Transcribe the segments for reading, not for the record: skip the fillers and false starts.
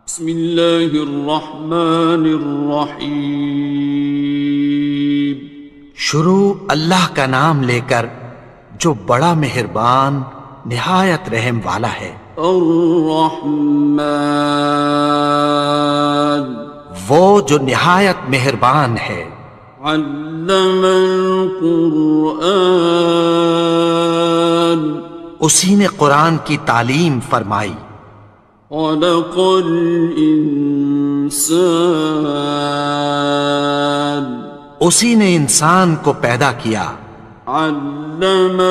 بسم اللہ الرحمن الرحیم۔ شروع اللہ کا نام لے کر جو بڑا مہربان نہایت رحم والا ہے۔ الرحمن، وہ جو نہایت مہربان ہے۔ علم القرآن، اسی نے قرآن کی تعلیم فرمائی۔ خلق الانسان، اسی نے انسان کو پیدا کیا۔ علمہ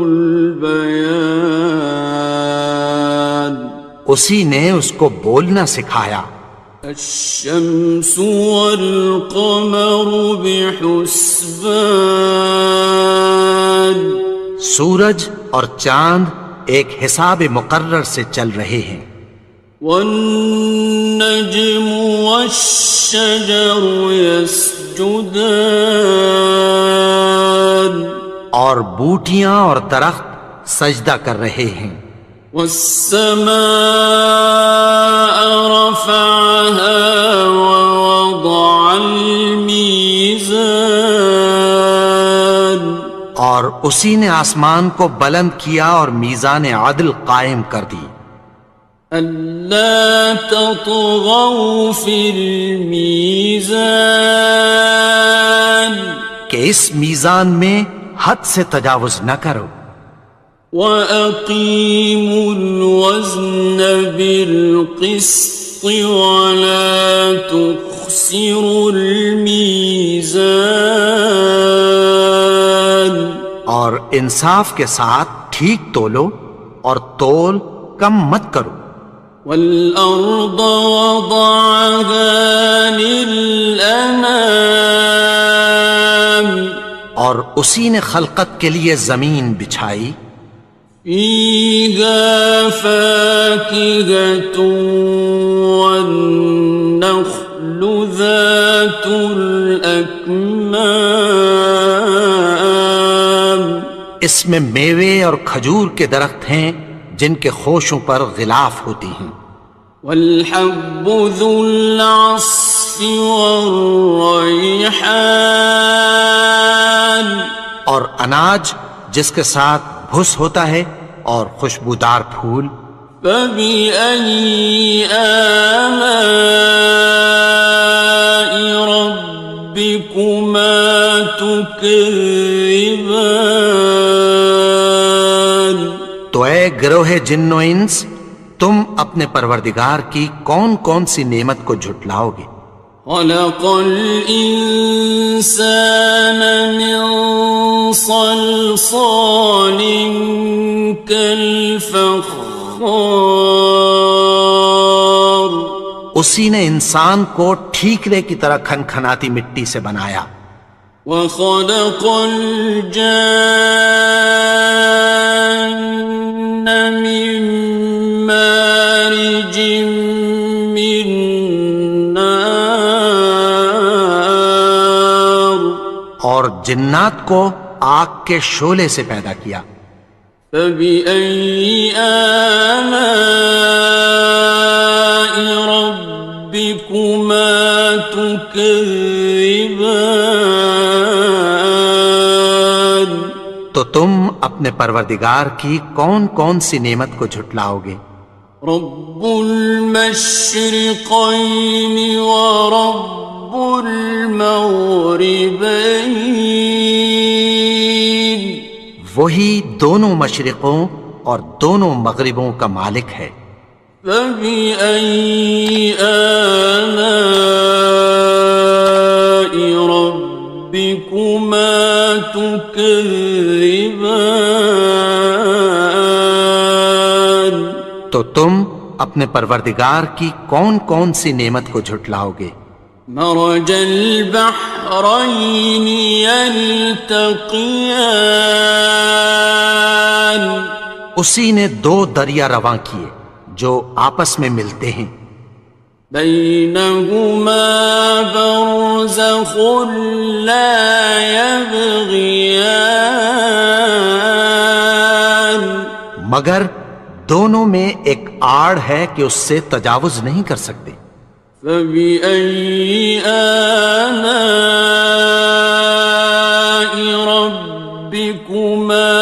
البیان، اسی نے اس کو بولنا سکھایا۔ الشمس والقمر بحسبان، سورج اور چاند ایک حساب مقرر سے چل رہے ہیں۔ والنجم والشجر يسجدان، اور بوٹیاں اور درخت سجدہ کر رہے ہیں۔ والسماء رفعها ووضع الميزان، اور اسی نے آسمان کو بلند کیا اور میزان عدل قائم کر دی۔ أَلَّا تَطْغَوْا فِي الْمِيزَانِ، کہ اس میزان میں حد سے تجاوز نہ کرو۔ وَأَقِيمُوا الْوَزْنَ بِالْقِسْطِ وَلَا تُخْسِرُوا الْمِيزَانَ، اور انصاف کے ساتھ ٹھیک تولو اور تول کم مت کرو۔ وَالْأَرْضَ وَضَعَهَا لِلْأَنَامِ، اور اسی نے خلقت کے لیے زمین بچھائی۔ فِيهَا فَاكِهَةٌ وَالنَّخْلُ ذَاتُ الْأَكْمَامِ، اس میں میوے اور کھجور کے درخت ہیں جن کے خوشوں پر غلاف ہوتی ہیں۔ وَالْحَبُّ ذُو الْعَصْفِ وَالرَّيْحَانِ، اور اناج جس کے ساتھ بھس ہوتا ہے اور خوشبودار پھول۔ فَبِأَيِّ آلَاءِ رَبِّكُمَا تُكَذِّبَانِ، تو اے گروہ جن و انس، تم اپنے پروردگار کی کون کون سی نعمت کو جھٹلاؤ گے؟ خَلَقَ الْإِنسَانَ مِنْ صَلْصَالٍ كَالْفَخَّارِ، اسی نے انسان کو ٹھیکرے کی طرح کھنکھناتی مٹی سے بنایا۔ وَخَلَقَ الْجَانَّ مِن مَّارِجٍ مِّن نَّارٍ، اور جنات کو آگ کے شعلے سے پیدا کیا۔ فَبِأَيِّ آلَاءِ رَبِّكُمَا تُكَذِّبَانِ، تو تم اپنے پروردگار کی کون کون سی نعمت کو جھٹلاؤ گے؟ رب المشرقین ورب المغربین، وہی دونوں مشرقوں اور دونوں مغربوں کا مالک ہے۔ فَبِأَيِّ آلَاءِ رَبِّكُمَا تُكَذِّبَانِ، تو تم اپنے پروردگار کی کون کون سی نعمت کو جھٹلاؤ گے؟ مرج البحرین یلتقیان، اسی نے دو دریا رواں کیے جو آپس میں ملتے ہیں۔ بینہما برزخ لا یبغیان، مگر دونوں میں ایک آڑ ہے کہ اس سے تجاوز نہیں کر سکتے۔ فبأي آلاء ربكما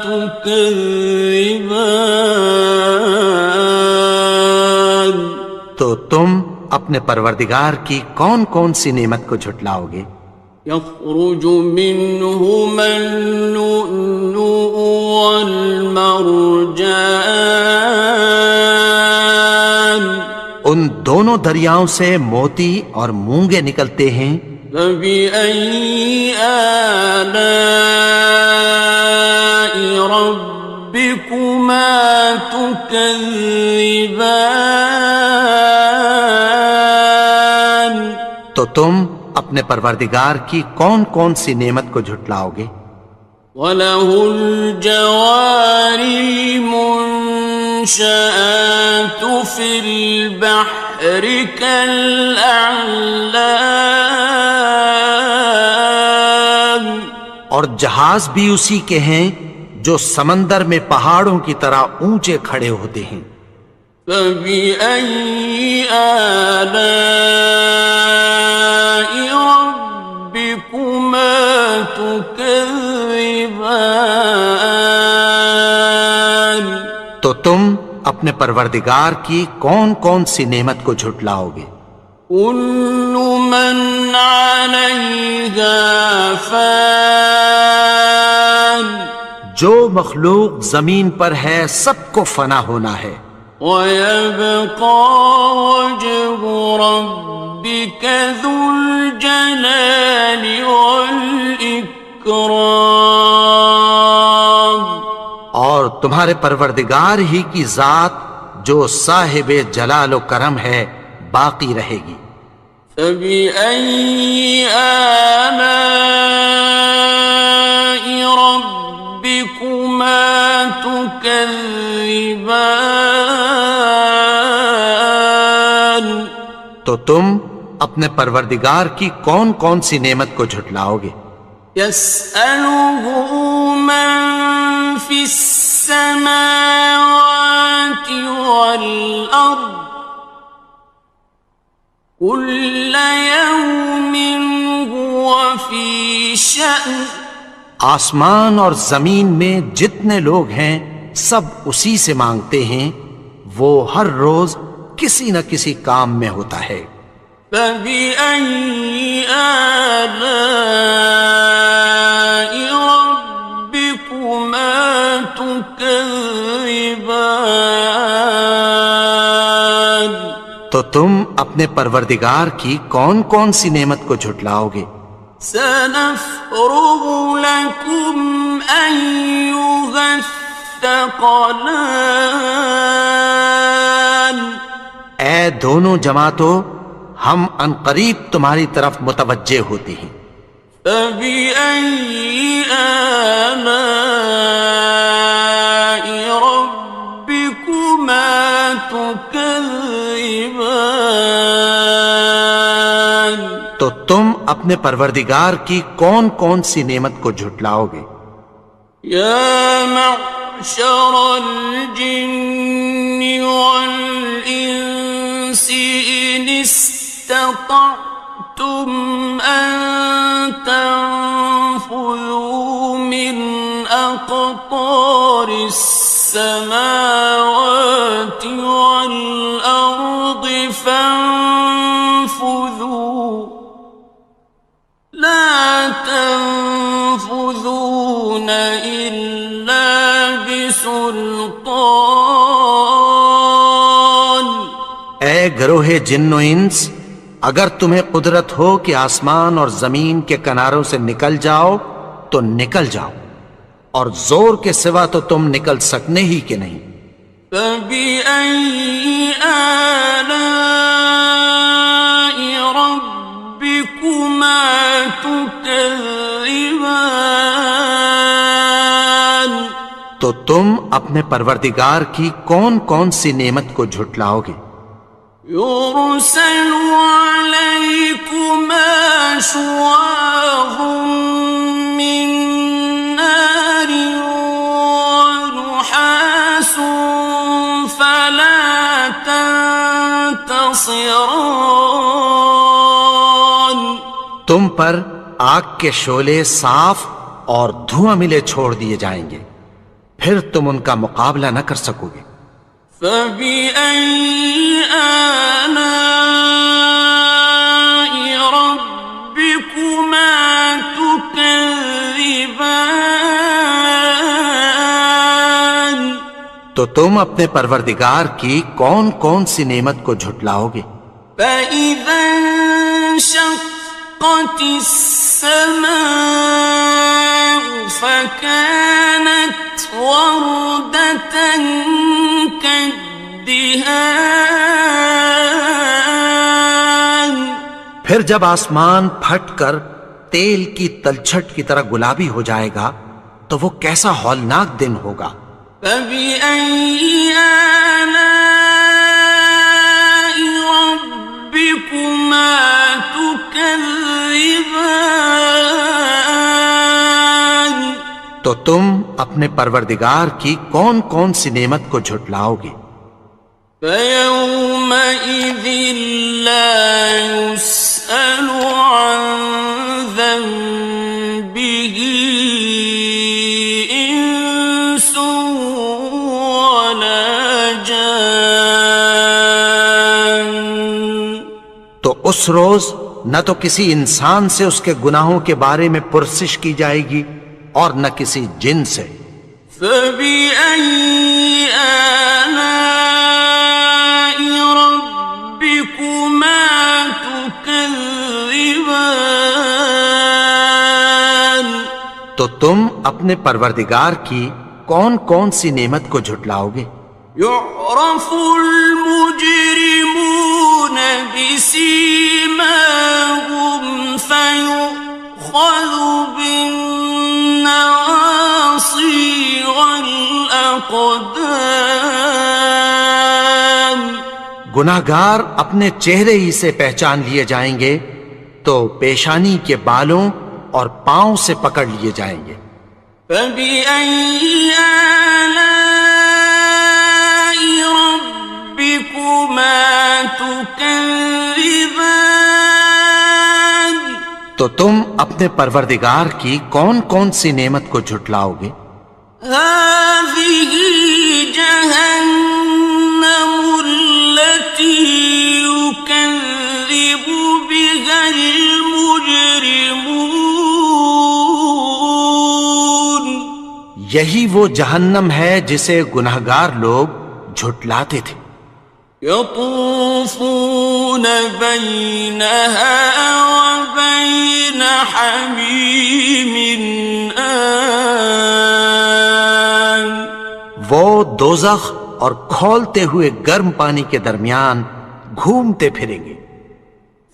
تكذبان؟ تو تم اپنے پروردگار کی کون کون سی نعمت کو جھٹلاؤ گے؟ يخرج منهما اللؤلؤ والمرجان ان دونوں دریاؤں سے موتی اور مونگے نکلتے ہیں۔ فبأي آلاء ربكما تكذبان؟ تو تم اپنے پروردگار کی کون کون سی نعمت کو جھٹلاؤ گے؟ وَلَهُ الْجَوَارِ الْمُنشَآتُ فِي الْبَحْرِ كَالْأَعْلَامِ، اور جہاز بھی اسی کے ہیں جو سمندر میں پہاڑوں کی طرح اونچے کھڑے ہوتے ہیں۔ فَبِأَيِّ آلَاءِ رَبِّكُمَا تُكَذِّبَانِ؟ تو تم اپنے پروردگار کی کون کون سی نعمت کو جھٹلاؤ گے؟ كُلُّ مَنْ عَلَيْهَا فَانٍ، جو مخلوق زمین پر ہے سب کو فنا ہونا ہے۔ وَيَبْقَى وَجْهُ رَبِّكَ ذُو الْجَلَالِ وَالْإِكْرَامِ، اور تمہارے پروردگار ہی کی ذات جو صاحب جلال و کرم ہے باقی رہے گی۔ فَبِأَيِّ آلَاءِ رَبِّكُمَا تُكَذِّبَانِ؟ تو تم اپنے پروردگار کی کون کون سی نعمت کو جھٹلاؤ گے؟ يَسْأَلُهُ مَن فِي السَّمَاوَاتِ وَالْأَرْضِ كُلَّ يَوْمٍ هُوَ فِي شَأْنٍ، آسمان اور زمین میں جتنے لوگ ہیں سب اسی سے مانگتے ہیں، وہ ہر روز کسی نہ کسی کام میں ہوتا ہے۔ فَبِأَيِّ آلَاءِ رَبِّكُمَا تُكَذِّبَانِ؟ تو تم اپنے پروردگار کی کون کون سی نعمت کو جھٹلاؤ گے؟ سَنَفْرُغُ لَكُمْ أَيُّهَ الثَّقَلَانِ؟ اے دونوں جماعتوں، ہم عنقریب تمہاری طرف متوجہ ہوتے ہیں۔ فَبِأَيِّ آلَاءِ رَبِّكُمَا تُكَذِّبَانِ؟ تو تم اپنے پروردگار کی کون کون سی نعمت کو جھٹلاؤ گے؟ يَا مَعْشَرَ الْجِنِّ وَالْإِنسِ إِنِ اسْتَطَعْتُمْ أَن تَنفُذُوا مِنْ أَقْطَارِ السَّمَاوَاتِ وَالْأَرْضِ فَانفُذُوا لَا تَنفُذُونَ إِلَّا بِسُلْطَانٍ۔ اے گروہ جن و انس، اگر تمہیں قدرت ہو کہ آسمان اور زمین کے کناروں سے نکل جاؤ تو نکل جاؤ، اور زور کے سوا تو تم نکل سکنے ہی کہ نہیں۔ فَبِأَيِّ آلَاءِ رَبِّكُمَا تُكَذِّبَانِ؟ تو تم اپنے پروردگار کی کون کون سی نعمت کو جھٹلاؤ گے؟ يُرْسَلُ عَلَيْكُمَا شُوَاظٌ مِّن نَّارٍ وَنُحَاسٌ خاصران. تم پر آگ کے شعلے صاف اور دھواں ملے چھوڑ دیے جائیں گے، پھر تم ان کا مقابلہ نہ کر سکو گے۔ فبأي آلاء ربكما تكذبان. تو تم اپنے پروردگار کی کون کون سی نعمت کو جھٹلاؤ گے؟ فإذا انشقت السماء فكانت وردة كالدهان. پھر جب آسمان پھٹ کر تیل کی تلچھٹ کی طرح گلابی ہو جائے گا تو وہ کیسا ہولناک دن ہوگا۔ فبأي آلاء ربكما تكذبان. تو تم اپنے پروردگار کی کون کون سی نعمت کو جھٹلاؤ گے؟ فيومئذ لا يسأل عن ذنبه إنس ولا جان. تو اس روز نہ تو کسی انسان سے اس کے گناہوں کے بارے میں پرسش کی جائے گی اور نہ کسی جن سے۔ فبأي آلاء ربكما تكذبان. تو تم اپنے پروردگار کی کون کون سی نعمت کو جھٹلاؤ گے؟ يعرف المجرمون بسيماهم فيؤخذ بالنواصي والأقدام. گناہگار اپنے چہرے ہی سے پہچان لیے جائیں گے تو پیشانی کے بالوں اور پاؤں سے پکڑ لیے جائیں گے۔ فبأي آلاء ربكما تكذبان. تو تم اپنے پروردگار کی کون کون سی نعمت کو جھٹلاؤ گے؟ هذه جهنم التي يكذب بها المجرمون. یہی وہ جہنم ہے جسے گناہگار لوگ جھٹلاتے تھے۔ يطوفون بينها وبين حميم آن. وہ دوزخ اور کھولتے ہوئے گرم پانی کے درمیان گھومتے پھریں گے۔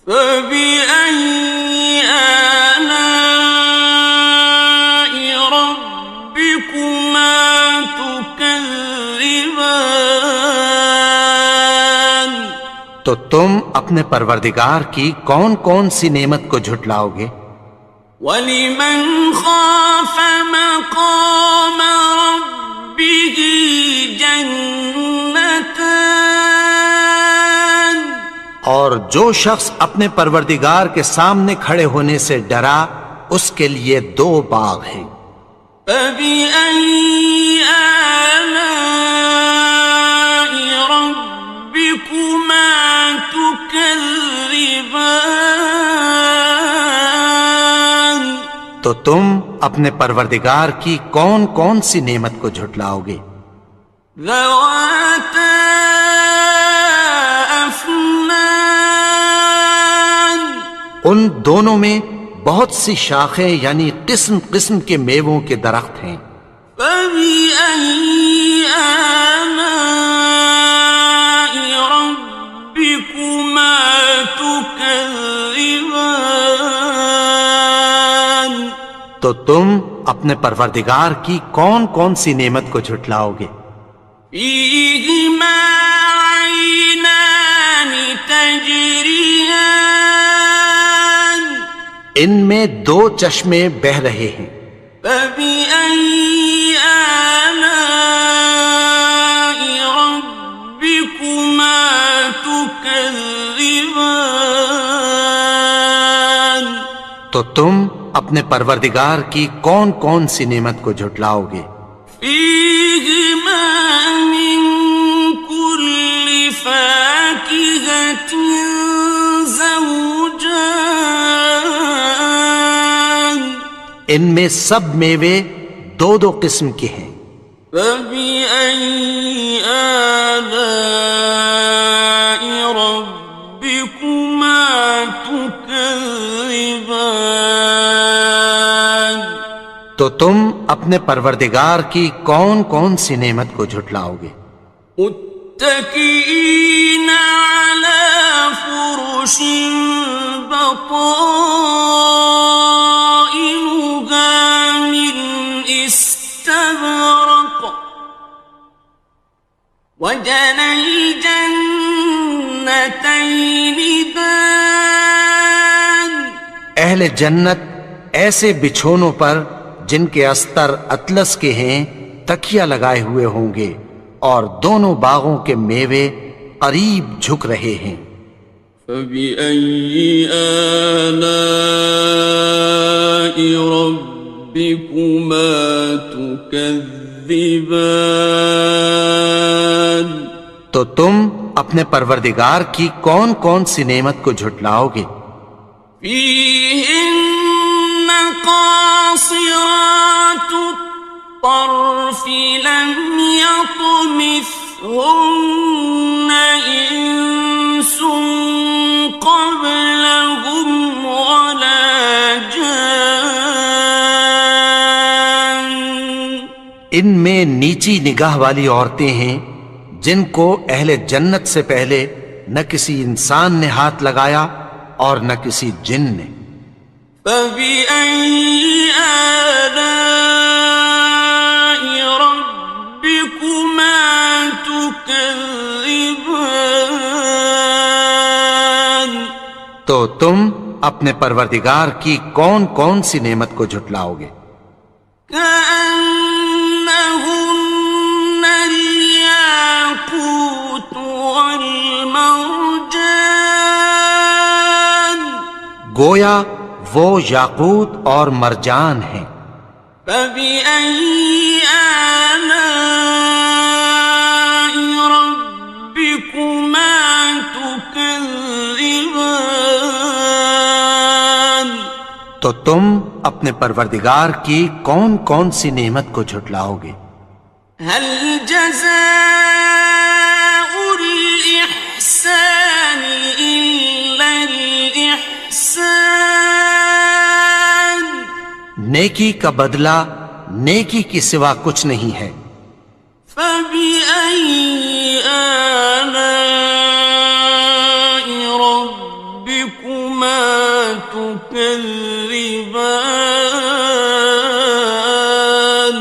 فبأي آلاء ربكما تكذبان. تو تم اپنے پروردگار کی کون کون سی نعمت کو جھٹلاؤ گے؟ وَلِمَنْ خَافَ مَقَامَ رَبِّهِ جَنَّتَانِ. اور جو شخص اپنے پروردگار کے سامنے کھڑے ہونے سے ڈرا اس کے لیے دو باغ ہیں۔ فَبِأَيِّ آلَاءِ رَبِّكُمَا تُكَذِّبَانِ. تو تم اپنے پروردگار کی کون کون سی نعمت کو جھٹلاؤ گے؟ ذَوَاتَا أَفْنَانٍ. ان دونوں میں بہت سی شاخیں یعنی قسم قسم کے میووں کے درخت ہیں۔ فَبِأَيِّ آلَاءِ رَبِّكُمَا تُكَذِّبَانِ. تو تم اپنے پروردگار کی کون کون سی نعمت کو جھٹلاؤ گے؟ فِيهِمَا عَيْنَانِ تَجْرِيَانِ. ان میں دو چشمے بہہ رہے ہیں۔ فَبِأَيِّ آلَاءِ رَبِّكُمَا تُكَذِّبَانِ. تكذبان تو تم اپنے پروردگار کی کون کون سی نعمت کو جھٹلاؤ گے؟ فيهما من كل فاكهة زوجان ان میں سب میوے دو دو قسم کے ہیں۔ فبأي آلاء ربكما تكذبان تو تم اپنے پروردگار کی کون کون سی نعمت کو جھٹلاؤ گے؟ متكئين على فرش بطائنها من استبرق وجنى الجنتين دان اہل جنت ایسے بچھونوں پر جن کے استر اطلس کے ہیں تکیہ لگائے ہوئے ہوں گے، اور دونوں باغوں کے میوے قریب جھک رہے ہیں۔ فبأي آلاء ربكما تكذبان تو تم اپنے پروردگار کی کون کون سی نعمت کو جھٹلاؤ گے؟ فيهن قاصرات الطرف لم يطمثهن إنس قبلهم ولا جان ان میں نیچی نگاہ والی عورتیں ہیں جن کو اہل جنت سے پہلے نہ کسی انسان نے ہاتھ لگایا اور نہ کسی جن نے۔ فبأي آلاء ربكما تكذبان تو تم اپنے پروردگار کی کون کون سی نعمت کو جھٹلاؤ گے؟ كأنهن الياقوت والمرجان گویا وہ یاقوت اور مرجان ہیں۔ فبأي آلاء ربكما تكذبان تو تم اپنے پروردگار کی کون کون سی نعمت کو جھٹلاؤ گے؟ هل جزاء الإحسان إلا الإحسان نیکی کا بدلہ نیکی کی سوا کچھ نہیں ہے۔ فبأي آلاء ربكما تكذبان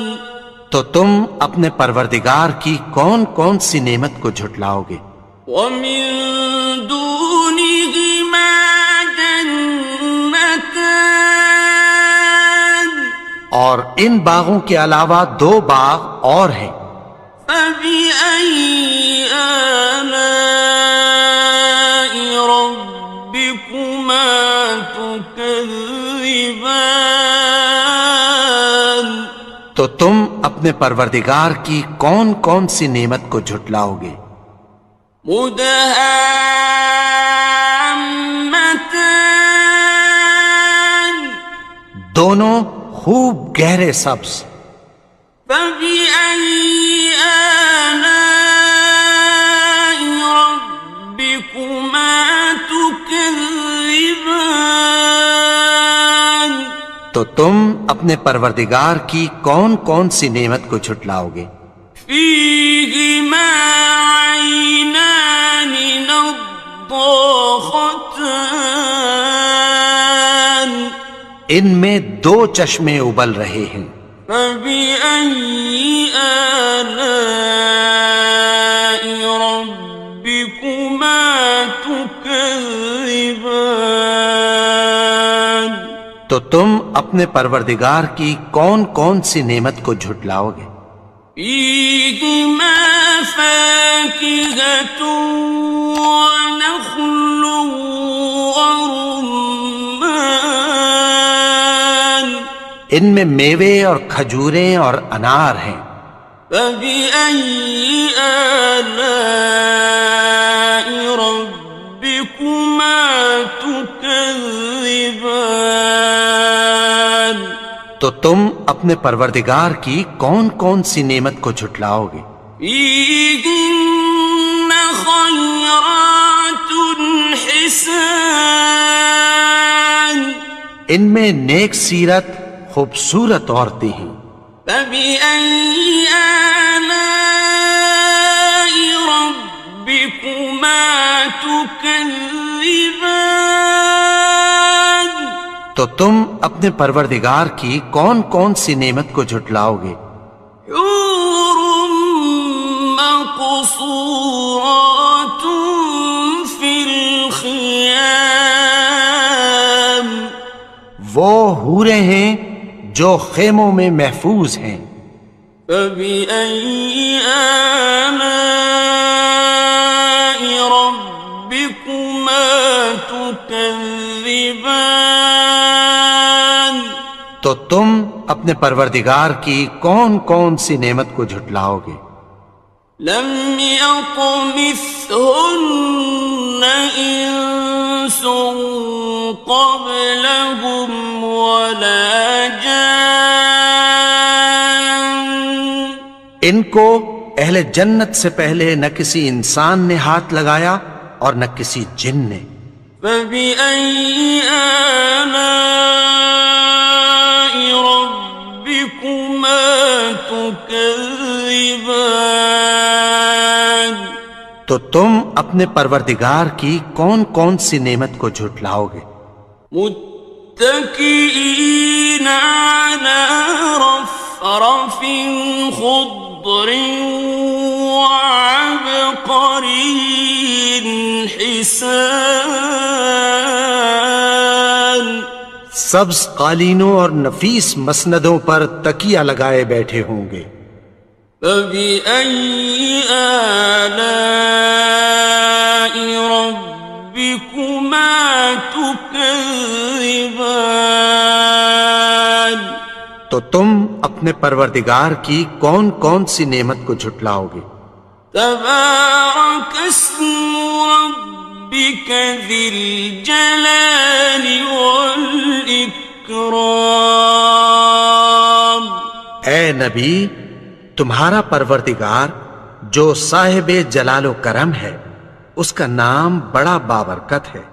تو تم اپنے پروردگار کی کون کون سی نعمت کو جھٹلاؤ گے؟ ومن دونهما جنتان اور ان باغوں کے علاوہ دو باغ اور ہیں۔ فبأي آلاء ربكما تكذبان تو تم اپنے پروردگار کی کون کون سی نعمت کو جھٹلاؤ گے؟ مدهامتان دونوں خوب گہرے سبز۔ فبأي آلاء ربكما تكذبان تو تم اپنے پروردگار کی کون کون سی نعمت کو جھٹلاؤ گے؟ فيهما عينان نضاختان ان میں دو چشمے ابل رہے ہیں۔ فبأي آلاء ربكما تكذبان تو تم اپنے پروردگار کی کون کون سی نعمت کو جھٹلاؤ گے؟ فيهما فاكهة ونخل ورمان ان میں میوے اور کھجوریں اور انار ہیں. فبأي آلاء ربكما تكذبان تو تم اپنے پروردگار کی کون کون سی نعمت کو جھٹلاؤ گے؟ فيهن خيرات حسان ان میں نیک سیرت خوبصورت عورتیں ہیں. فبأي آلاء ربكما تكذبان تو تم اپنے پروردگار کی کون کون سی نعمت کو جھٹلاؤ گے؟ حور مقصورات في الخيام وہ حوریں ہیں جو خیموں میں محفوظ ہیں. فبأي آلاء ربكما تكذبان تو تم اپنے پروردگار کی کون کون سی نعمت کو جھٹلاؤ گے؟ لم يطمثهن إنس قبلهم ولا جان ان کو اہل جنت سے پہلے نہ کسی انسان نے ہاتھ لگایا اور نہ کسی جن نے. فبأي آلاء ربكما تكذبان تو تم اپنے پروردگار کی کون کون سی نعمت کو جھٹلاؤ گے؟ متكئين على رفرف خضر وعبقري حسان سبز قالینوں اور نفیس مسندوں پر تکیہ لگائے بیٹھے ہوں گے. فبأي آلاء ربكما تكذبان تو تم اپنے پروردگار کی کون کون سی نعمت کو جھٹلاؤ گے؟ تبارك اسم ربك ذي الجلال والإكرام اے نبی، تمہارا پروردگار جو صاحب جلال و کرم ہے، اس کا نام بڑا بابرکت ہے.